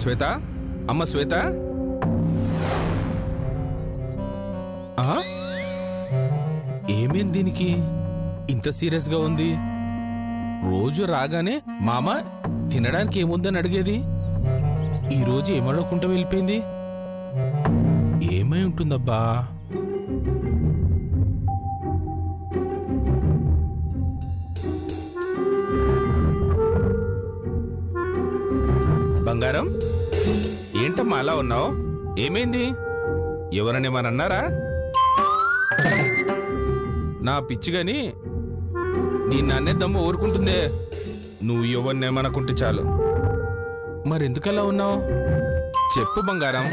శ్వేత, అమ్మ శ్వేత, ఏమేం దీనికి ఇంత సీరియస్ గా ఉంది? రోజు రాగానే మామ తినడానికి ఏముందని అడిగేది, ఈరోజు ఏమడకుండా వెళ్ళిపోయింది. ఏమై ఉంటుందబ్బా? బంగారం, ఏంటమ్మా అలా ఉన్నావు? ఏమైంది? ఎవరనేమన్నారా? నా పిచ్చిగాని నీ నాన్నేద్దమ్మ ఊరుకుంటుందే, నువ్వు ఎవరినేమనుకుంటే చాలు. మరెందుకలా ఉన్నావు? చెప్పు బంగారం.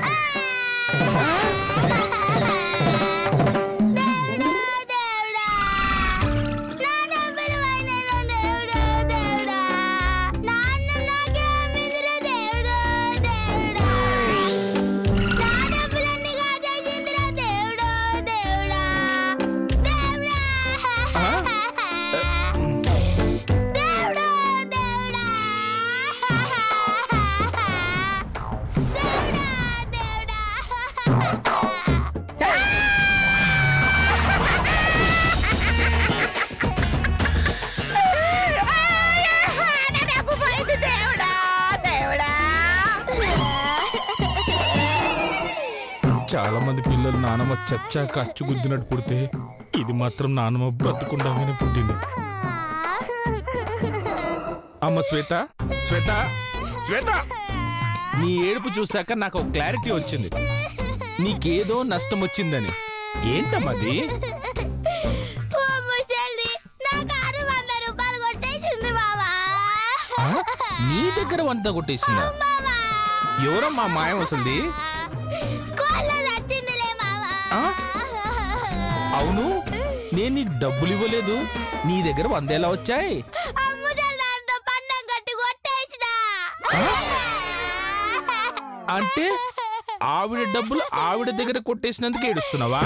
చాలా మంది పిల్లలు నానమ్మ చచ్చాక అచ్చు గుద్దినట్టు పుడితే, ఇది మాత్రం నానమ్మ బతుకుండగానే పుట్టింది. అమ్మ శ్వేత, శ్వేత, శ్వేత, నీ ఏడుపు చూశాక నాకు ఒక క్లారిటీ వచ్చింది. నీకేదో నష్టం వచ్చిందని. ఏంటమ్మది? నీ దగ్గర 100 కొట్టేసిందా? ఎవరమ్మా మాయం వస్తుంది? అవును, నేను నీకు డబ్బులు ఇవ్వలేదు, నీ దగ్గర 100 ఎలా వచ్చాయి? అంటే ఆవిడ డబ్బులు ఆవిడ దగ్గర కొట్టేసినందుకు ఏడుస్తున్నావా?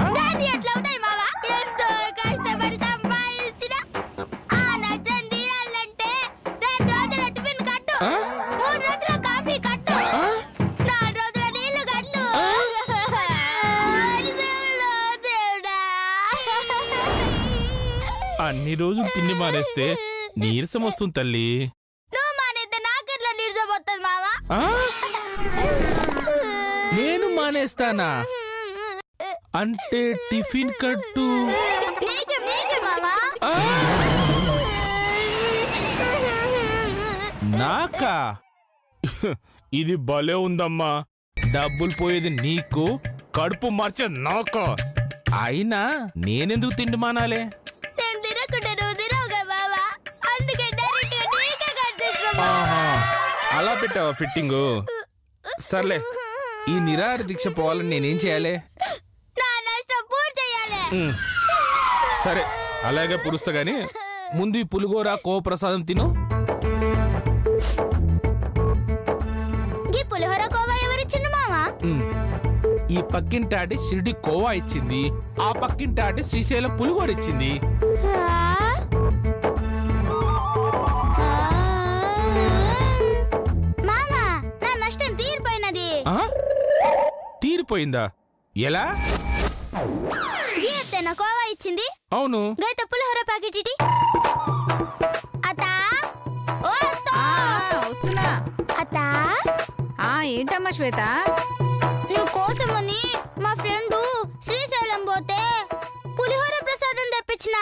అన్ని రోజులు తిండి మానేస్తే నీరసం వస్తుంది తల్లి. నేను మానేస్తానా? అంటే టిఫిన్ కట్టు నాకా? ఇది భలే ఉందమ్మా. డబ్బులు పోయేది నీకు, కడుపు మార్చే నాకా. అయినా నేనెందుకు తిండి మానాలే? అలా పెట్టావా ఫిట్టింగు? సర్లే, ఈ నిరాహార దీక్ష పోవాలని నేనేం చేయాలి? సరే, అలాగే పురుస్తా గాని ముందు ఈ పులిగోర కో ప్రసాదం తిను. ఈ పక్కింటాటి షిరిడి కోవా ఇచ్చింది, ఆ పక్కింటాటి శ్రీశైలం పులిగోర ఇచ్చింది. తీరిపోయిందా? ఎలా? కోవా ఇచ్చింది. అవును. గైత పులిహోర ప్యాకెట్ ఇటీ. ఏంటమ్మా శ్వేత? నీ కోసమని మా ఫ్రెండ్ శ్రీశైలం పోతే పులిహోర ప్రసాదం తెప్పించిన.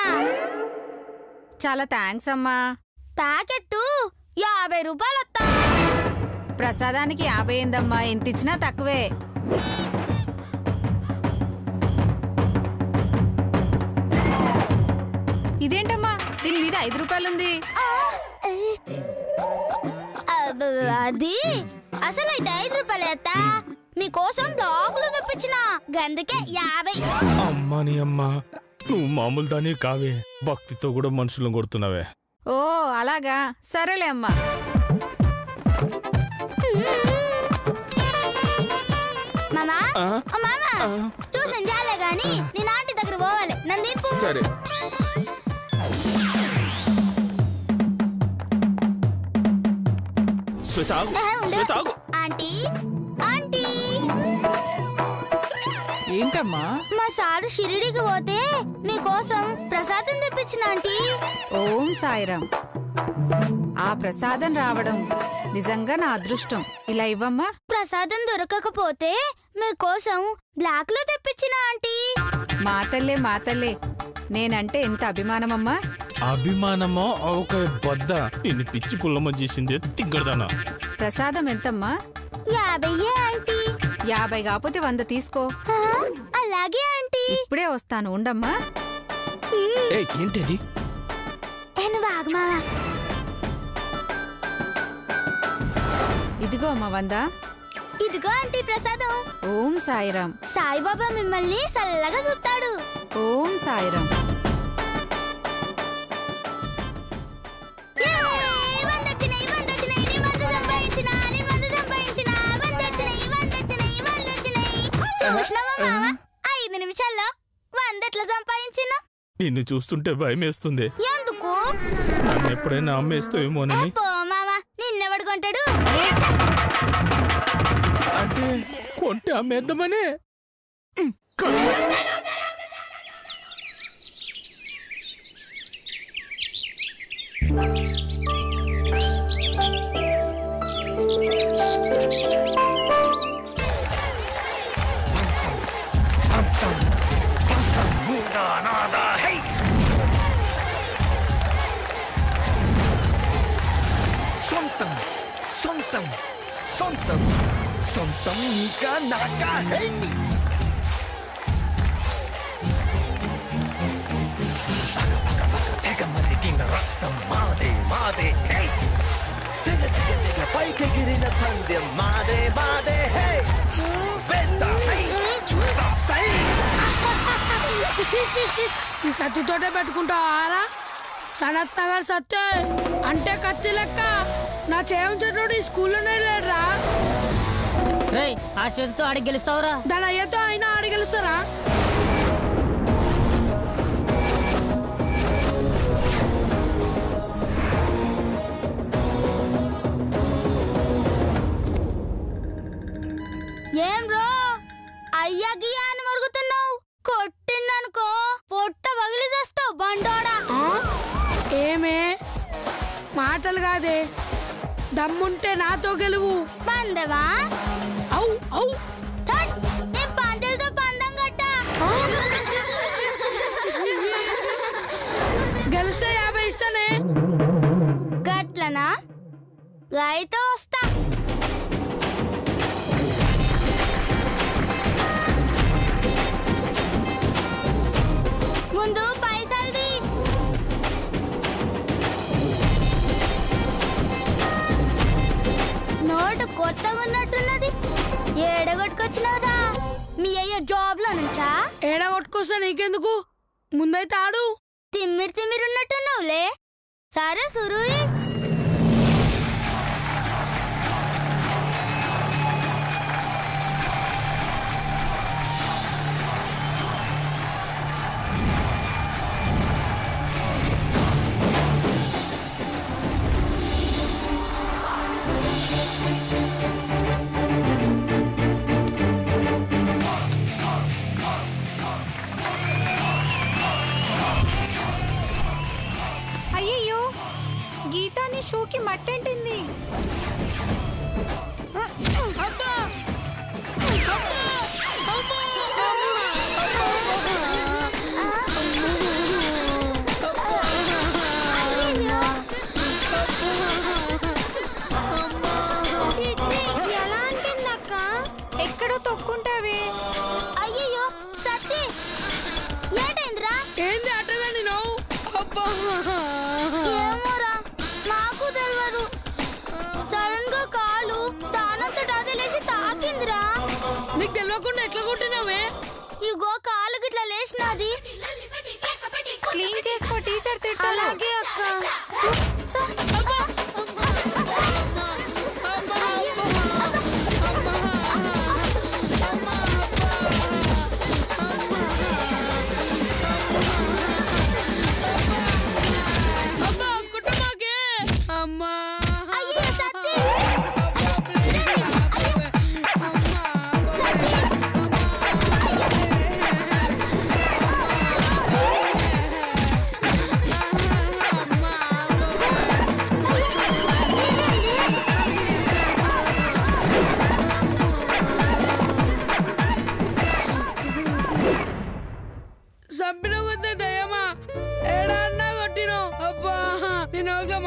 చాలా థ్యాంక్స్ అమ్మా. ప్యాకెట్ 50 రూపాయలు. ప్రసాదానికి 50 ఏందమ్మా, ఎంత ఇచ్చినా తక్కువే. ఇదేంటమ్మా, దీని మీద 5 రూపాయలుంది. అది అసలు అయితే 5 రూపాయలే అత్త. మీకోసం బ్లాగులు తెప్పించిన, గందుకే 50. అమ్మా నీ అమ్మా, నువ్వు మామూలు దాని కావే, భక్తితో కూడా మనుషులను కొడుతున్నావే. ఓ అలాగా, సరేలే అమ్మా. మామా, మామా చూసాను జాలే గాని నేను ఆంటీ దగ్గర పోవాలి. నందీపు. సరే. ఆంటీ ఆంటీ ఆంటీ ఏంటమ్మా? మా సారు షిరిడికి పోతే మీకోసం ప్రసాదం తెప్పించిన ఆంటీ. ఓం సాయిరాం. ఆ ప్రసాదం రావడం నిజంగా నా అదృష్టం. ఇలా ఇవ్వమ్మా. ప్రసాదం దొరకకపోతే మీకోసం బ్లాక్ లో తెప్పించిన ఆంటీ. మాతల్లే నేనంటే ఎంత అభిమానమమ్మా. అభిమానమో ఒక బద్ద ఇన్ని పిచ్చి పుల్లమ్మ చేసిందే తిగ్గడదానా. ప్రసాదం ఎంతమ్మా? 50 ఆంటీ. 50 కాకపోతే 100 తీసుకో. అలాగే ఆంటీ. ఇప్పుడే వస్తాను, ఉండమ్మా. ఏంటది? మావా ఇదిగో అమ్మా 100. ఇదిగో ఆంటీ ప్రసాదం. ఓం సాయిరాం. సాయిబాబా మిమ్మల్ని చల్లగా చూస్తాడు. ఓం సాయిరాం. చూసినావా మామ? 5 నిమిషాల్లో 100 ఎట్లా సంపాదించిన? నిన్ను చూస్తుంటే భయం వేస్తుంది. ఎందుకు? నన్ను ఎప్పుడైనా అమ్మేస్తావేమోనని. మామ నిన్నెవడు కొంటాడు? అంటే కొంటే అమ్మేద్దామనే. సొంతం నీకా నాకా హై నీ. తెగ మరిగిన రక్తం మాదే మాదే హై. తెగ తెగ తెగ పైకెగిరిన పందెం మాదే మాదే హై. పెద్ద హై చూడ సై. ఈ సత్తితోటే పెట్టుకుంటావారా? సనత్ నగర్ సత్తే అంటే కత్తి లెక్క. నా చేయించోడు ఈ స్కూల్లోనే లేడురా. ఆ చేతితో ఆడి గెలుస్తావురా? దాని అయ్యతో అయినా ఆడి గెలుస్తారా? ఏం రో అయ్యాకి అని మరుగుతున్నావు? కొట్టిందనుకో పొట్ట పగిలి చేస్తావు బండోడా. ఏమే మాటలు కాదే, దమ్ముంటే నాతో గెలువు. పందెవా? అవు అవు నేను పందెలతో పందం కట్టా. గెలిస్తే 50 ఇస్తానే. గట్లనా? అయితే వస్తా. ముందు పైసల్ది. నోటు కొత్తగా ఉన్నట్టున్నది. ఏడగొట్టుకొచ్చినావురా? మీ అయ్య జాబ్ లో నుంచా? ఏడ కొట్టుకొస్తా నీకెందుకు? ముందైతే ఆడు. తిమ్మిరున్నట్టున్నావులే. సరే సురుయి. అయ్యయ్యో, గీతాని షూకి మట్టేంటింది. ఎలా అంటుందక్క? ఎక్కడో తొక్కుంటావే. అయ్యయ్యో సత్తి ఏటైందిరా? ఏంది అట్టదని నువ్వు? ఏమోరా నాకు తెలియదు. సడన్ గా కాలు దానంతట అదే లేచి తాకిందిరా. నీకు తెలియకుండా ఎట్లా కొట్టినావే? ఇగో కాలు గిట్లా లేచినది. క్లీన్ చేసుకో, టీచర్ తిడతారు. అలాగే అక్క. అమ్మా అయ్యో సత్తి.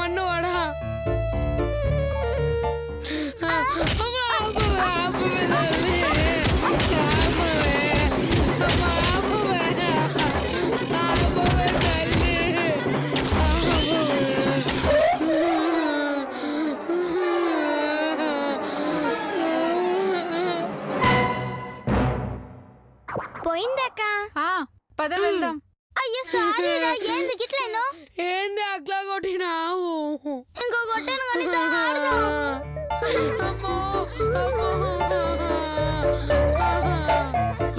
మన్ను వాడా పోయిందక్క. పద వెళ్దాం. అయ్యో సారీ రా, ఏంది గిట్లేను? ఏంది అట్లా కొట్టినావు? ఇంకో కొట్టాను కానీ దాడదాం.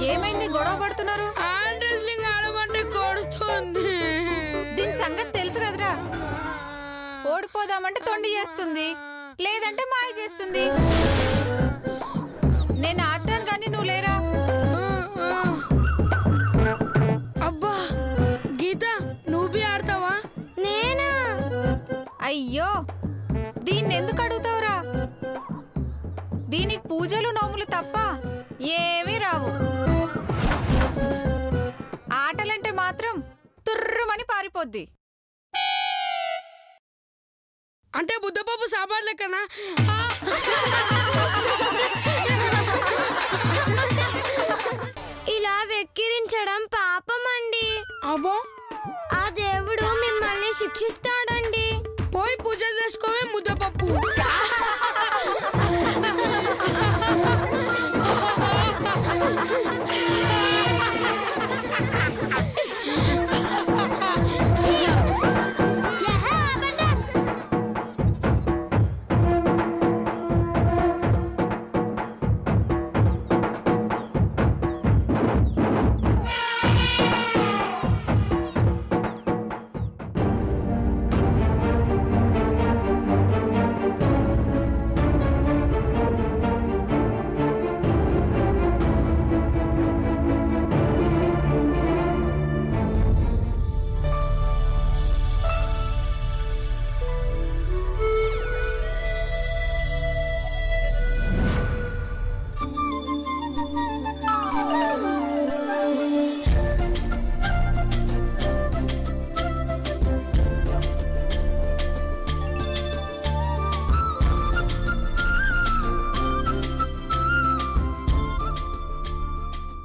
ఏమైంది, గొడవ పడుతున్నారు? హ్యాండ్ రెస్లింగ్ ఆడమంటే కొడుతుంది. దీని సంగతి తెలుసు కదరా. ఓడిపోదామంటే తొండి చేస్తుంది, లేదంటే మాయ చేస్తుంది. నేను ఆడతాను కానీ నువ్వు లేరా. అబ్బా గీత, నువ్వు ఆడతావా? నేనా? అయ్యో, దీన్ని ఎందుకు అడుగుతావురా? దీనికి పూజలు నోములు తప్ప ఏమీ రావు. ఆటలంటే మాత్రం తుర్రుమని పారిపోద్ది. అంటే బుద్ధపప్పు సాంబార్ లెక్కనా? ఇలా వెక్కిరించడం పాపమండి. అబ్బో, ఆ దేవుడు మిమ్మల్ని శిక్షిస్తాడండి. పోయి పూజ చేసుకోవే ముద్దపప్పు.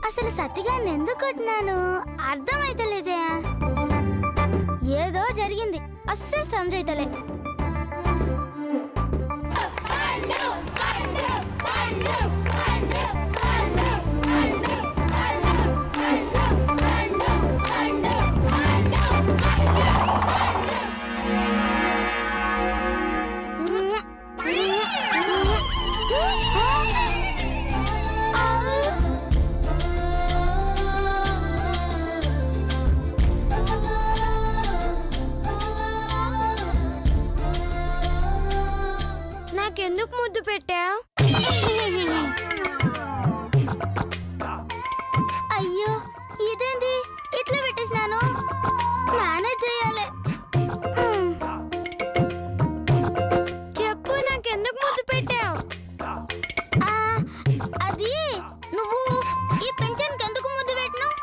అసలు సత్తిగాన్ని ఎందుకు కొట్టినాను అర్థమైతలేదే. ఏదో జరిగింది, అస్సలు సమజైతలే. నాకెందుకు ముద్దు పెట్టావు? అయ్యో, ఇదేంది ఇట్లా పెట్టేసినాను? మేనేజ్ చేయాలి. చెప్పు, నాకెందుకు ముద్దు పెట్టావు? అది నువ్వు ఈ పింఛన్కి ఎందుకు ముద్దు పెట్టినావు?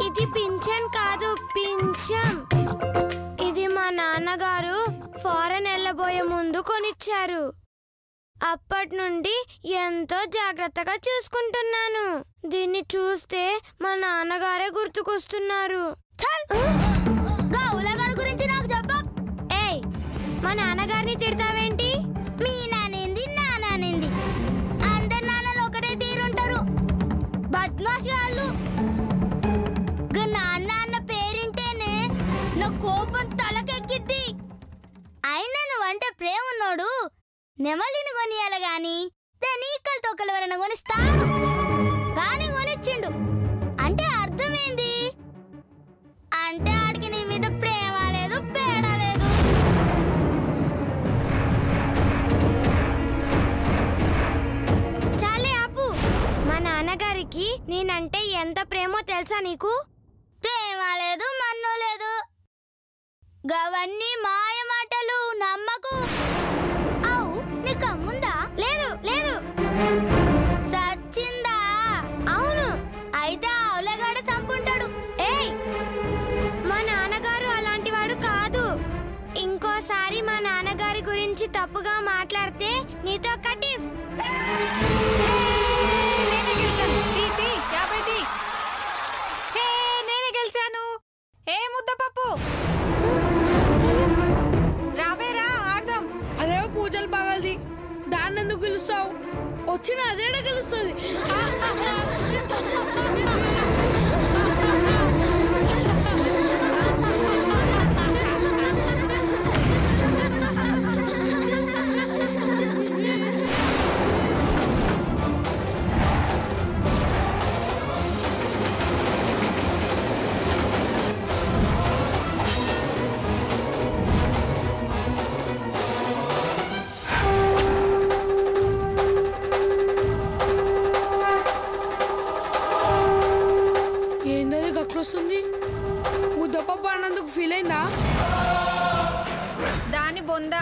ఇది పింఛన్ కాదు, పింఛం. ఇది మా నాన్నగారు ఫారెన్ వెళ్ళబోయే ముందు కొనిచ్చారు. అప్పటి నుండి ఎంతో జాగ్రత్తగా చూసుకుంటున్నాను. దీన్ని చూస్తే మా నాన్నగారే గుర్తుకొస్తున్నారు. ఏయ్, మా నాన్నగారిని తిడతావేంటి? మీ నానేంది నా నానేంది, అందరి నాన్నలు ఒకటే తీరుంటారు. బద్మాష్ వాళ్ళు. నాన్న అన్న పేరింటేనే నా కోపం తలకెక్కిద్ది. అయినా నువ్వంటే ప్రేమ ఉన్నోడు నెమలిని కొనియాల గాని దాని ఈకల తోకల వరన కొనిస్తాడు. గాని కొనిచ్చిండు అంటే అర్థమేంది? అంటే ఆడికి నీ మీద ప్రేమ లేదు, పేడ లేదు. చాలే ఆపు. మా నాన్నగారికి నేనంటే ఎంత ప్రేమో తెలుసా నీకు? ప్రేమ లేదు, మన్ను లేదు. గవన్నీ మాయ మాటలు, నమ్మకు. అవు, నీకు అమ్ముందా? లేదు లేదు. సచ్చిందా? అవును. అయితే ఆవులగాడ చంపుంటాడు. ఏయ్, మా నాన్నగారు అలాంటి వాడు కాదు. ఇంకోసారి మా నీతో కటిఫ్. నేనే గెలిచాను. తీ 50 తీ. హే నేనే గెలిచాను. ఏ ముద్దపప్పు రావేరా ఆడదాం. అదే పూజలు పగలది, దాన్ని ఎందుకు పిలుస్తావు? వచ్చిన అదేడ గెలుస్తుంది. వస్తుంది. ముద్దపప్పు అన్నందుకు ఫీల్ అయిందా? దాని బొంద.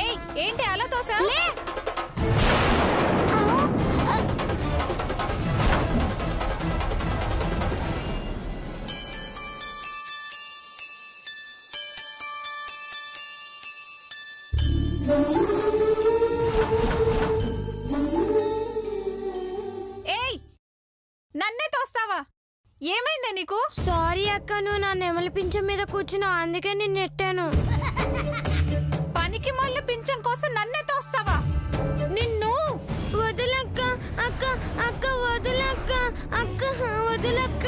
ఏయ్ ఏంటి అలా తోసా? ఏయ్ నన్నే తోస్తావా? ఏమైందే నీకు? సారీ అక్క, నువ్వు నా నెమలి పింఛం మీద కూర్చున్నావు, అందుకే నేను నెట్టాను. పనికి మళ్ళీ పింఛం కోసం నన్నే తోస్తావా? నిన్ను వదులక్క. అక్క అక్క వదులక్క. అక్క వదులక్క.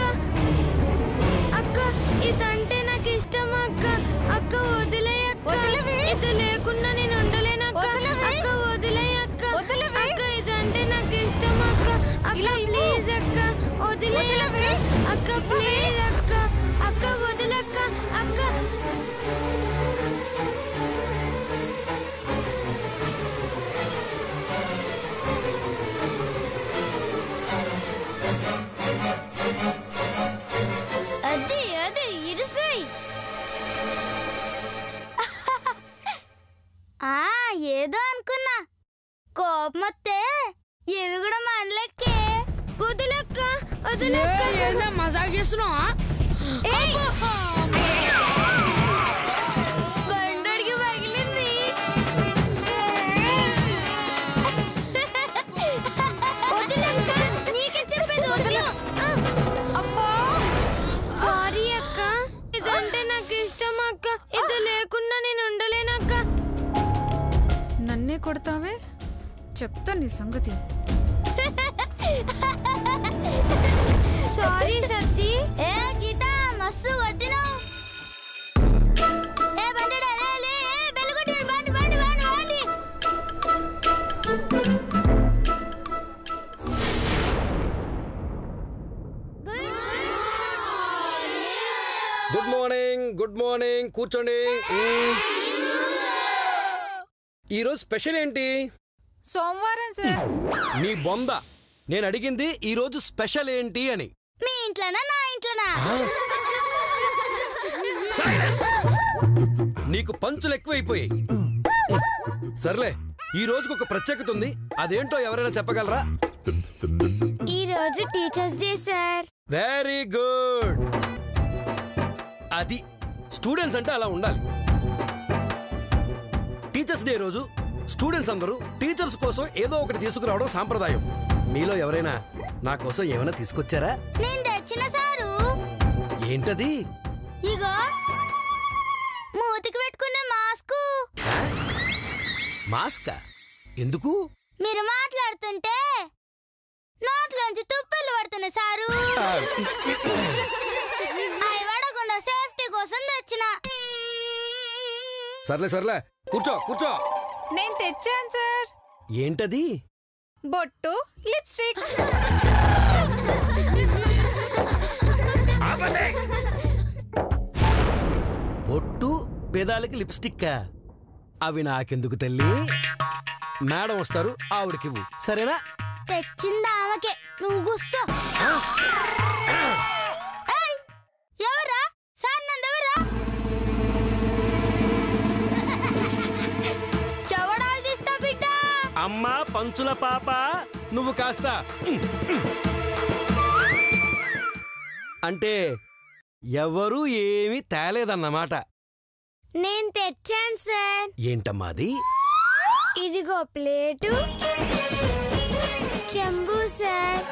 అక్క ఇదంటే నాకు ఇష్టం అక్క. అక్క వదిలేయక్క. ఇది లేకుండా నేను ఉండలేనక్క. అక్క వదిలేయక్క. అక్క ఇదంటే నాకు ఇష్టం అక్క. అక్క ప్లీజ్ అక్క వదిలేయక్క. అక్క ప్లీజ్ అక్క. అక్క వదిలక్క. అక్క అది ఇరుసాయి. ఏదో అనుకున్నా, కోపం వస్తే ఇది కూడా మనలెక్కే. వదిలక్క వదిలక్క. మజాక్ చేస్తున్నావా? బండడికి పగిలింది. వదిలక్క, నీకే చెప్పేది వదిలు. సారీ అక్క, ఇదంటే నాకు ఇష్టం అక్క. ఇది లేకుండా నేను ఉండలేనక్క. నన్నే కొడతావే, చెప్తా నీ సంగతి. సారీ సత్తి. ఏ గీత మస్తు కొట్టినావు. ఏ బండడా లే బెల్ కొట్టాడు. బండి బండి బండి బండి. గుడ్ మార్నింగ్ కూర్చోండి. ఈరోజు స్పెషల్ ఏంటి? సోమవారం సార్. నీ బొంద, నేను అడిగింది ఈరోజు స్పెషల్ ఏంటి అని. మీ ఇంట్లోనా నా ఇంట్లోనా? నీకు పంచులు ఎక్కువైపోయాయి. సర్లే, ఈ రోజుకు ఒక ప్రత్యేకత ఉంది, అదేంటో ఎవరైనా చెప్పగలరా? ఈ రోజు teachers day sir. Very good. అది స్టూడెంట్స్ అంటే అలా ఉండాలి. టీచర్స్ డే రోజు స్టూడెంట్స్ అందరూ టీచర్స్ కోసం ఏదో ఒకటి తీసుకురావడం సాంప్రదాయం. మీలో ఎవరైనా నా కోసం ఏమైనా తీసుకొచ్చారా? నేను తెచ్చిన సారు. ఏంటది? ఇగో మూతికి పెట్టుకునే మాస్క్. మాస్కా? ఎందుకు? మీరు మాట్లాడుతుంటే నోట్లోంచి తుప్పలు పడుతున్నాయి సారు. అవి పడకుండా సేఫ్టీ కోసం తెచ్చిన. సర్లే సర్లే, కూర్చో కూర్చో. నేను తెచ్చాను సార్. ఏంటది? బొట్టు, లిప్స్టిక్. బొట్టు, పెదాలకి లిప్స్టిక్. అవి నాకెందుకు తల్లి? మేడం వస్తారు, ఆవిడకివ్వు, సరేనా? తెచ్చింది ఆమెకే, నువ్వు కూర్చో. ఎవరా సార్? నందెవరా? పంచుల పాప నువ్వు కాస్త అంటే ఎవరు ఏమీ తేలేదన్నమాట. నేను తెచ్చాను సార్. ఏంటమ్మా అది? ఇదిగో ప్లేటు, చెంబు సార్.